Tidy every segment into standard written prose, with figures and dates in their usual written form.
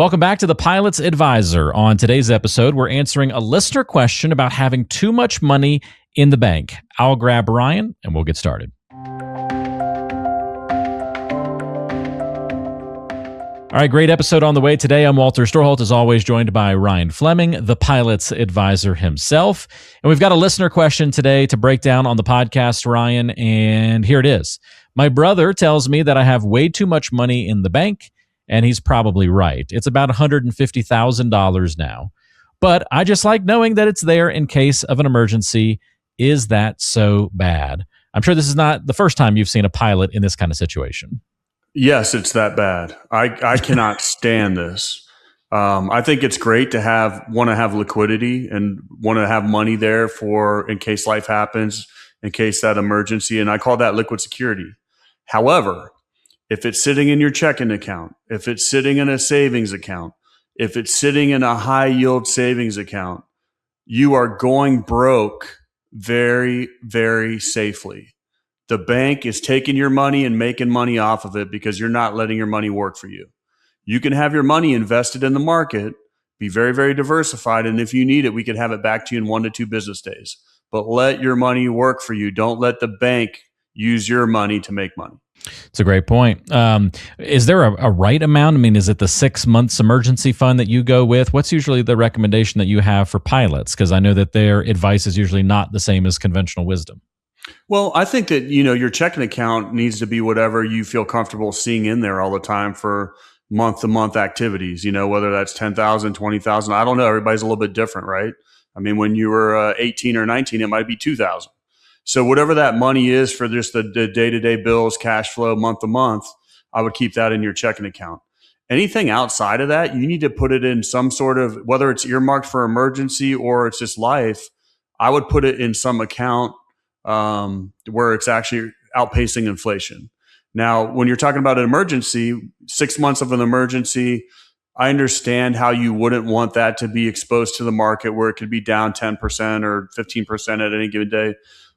Welcome back to the Pilot's Advisor. On today's episode, we're answering a listener question about having too much money in the bank. I'll grab Ryan and we'll get started. All right, great episode on the way today. I'm Walter Storholt, as always, joined by Ryan Fleming, the Pilot's Advisor himself. And we've got a listener question today to break down on the podcast, Ryan, and here it is. My brother tells me that I have way too much money in the bank, and he's probably right. It's about $150,000 now. But I just like knowing that it's there in case of an emergency. Is that so bad? I'm sure this is not the first time you've seen a pilot in this kind of situation. Yes, it's that bad. I cannot stand this. I think it's great to want to have liquidity and want to have money there for in case life happens, in case that emergency, and I call that liquid security. However, if it's sitting in your checking account, if it's sitting in a savings account, if it's sitting in a high yield savings account, you are going broke very, very safely. The bank is taking your money and making money off of it because you're not letting your money work for you. You can have your money invested in the market, be very, very diversified, and if you need it, we can have it back to you in 1 to 2 business days. But let your money work for you. Don't let the bank use your money to make money. It's a great point. Is there a right amount? I mean, is it the 6 months emergency fund that you go with? What's usually the recommendation that you have for pilots? Because I know that their advice is usually not the same as conventional wisdom. Well, I think that, your checking account needs to be whatever you feel comfortable seeing in there all the time for month to month activities, whether that's 10,000, 20,000. I don't know. Everybody's a little bit different, right? I mean, when you were 18 or 19, it might be 2,000. So whatever that money is for just the day-to-day bills, cash flow, month to month, I would keep that in your checking account. Anything outside of that, you need to put it in some sort of, whether it's earmarked for emergency or it's just life, I would put it in some account where it's actually outpacing inflation. Now, when you're talking about an emergency, 6 months of an emergency, I understand how you wouldn't want that to be exposed to the market where it could be down 10% or 15% at any given day.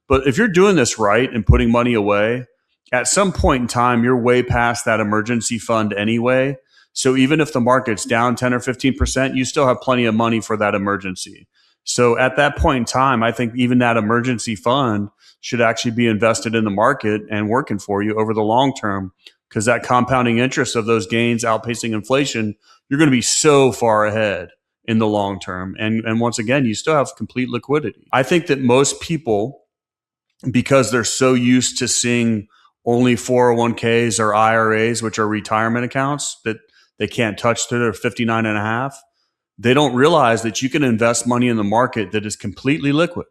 But if you're doing this right and putting money away, at some point in time, you're way past that emergency fund anyway. So even if the market's down 10 or 15%, you still have plenty of money for that emergency. So at that point in time, I think even that emergency fund should actually be invested in the market and working for you over the long term, because that compounding interest of those gains outpacing inflation, you're going to be so far ahead in the long term. And once again, you still have complete liquidity. I think that most people, because they're so used to seeing only 401ks or IRAs, which are retirement accounts that they can't touch till they're 59 and a half, they don't realize that you can invest money in the market that is completely liquid.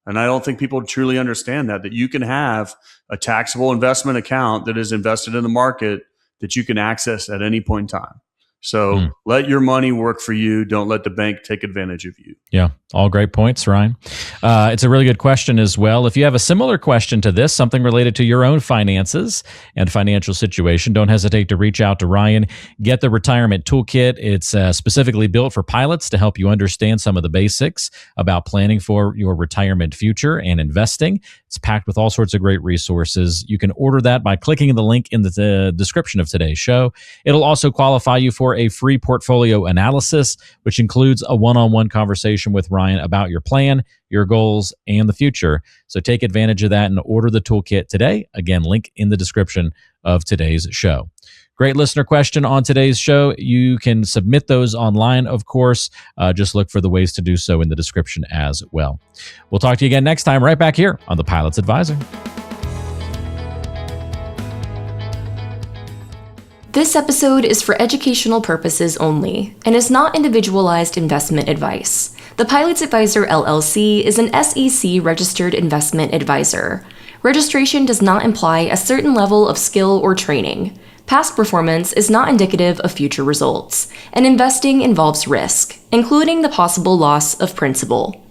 And I don't think people truly understand that you can have a taxable investment account that is invested in the market that you can access at any point in time. So let your money work for you. Don't let the bank take advantage of you. Yeah, all great points, Ryan. It's a really good question as well. If you have a similar question to this, something related to your own finances and financial situation, don't hesitate to reach out to Ryan. Get the Retirement Toolkit. It's specifically built for pilots to help you understand some of the basics about planning for your retirement future and investing. It's packed with all sorts of great resources. You can order that by clicking the link in the description of today's show. It'll also qualify you for a free portfolio analysis, which includes a one-on-one conversation with Ryan about your plan, your goals, and the future. So take advantage of that and order the toolkit today. Again, link in the description of today's show. Great listener question on today's show. You can submit those online, of course. Just look for the ways to do so in the description as well. We'll talk to you again next time, right back here on the Pilot's Advisor. This episode is for educational purposes only and is not individualized investment advice. The Pilot's Advisor LLC is an SEC-registered investment advisor. Registration does not imply a certain level of skill or training. Past performance is not indicative of future results, and investing involves risk, including the possible loss of principal.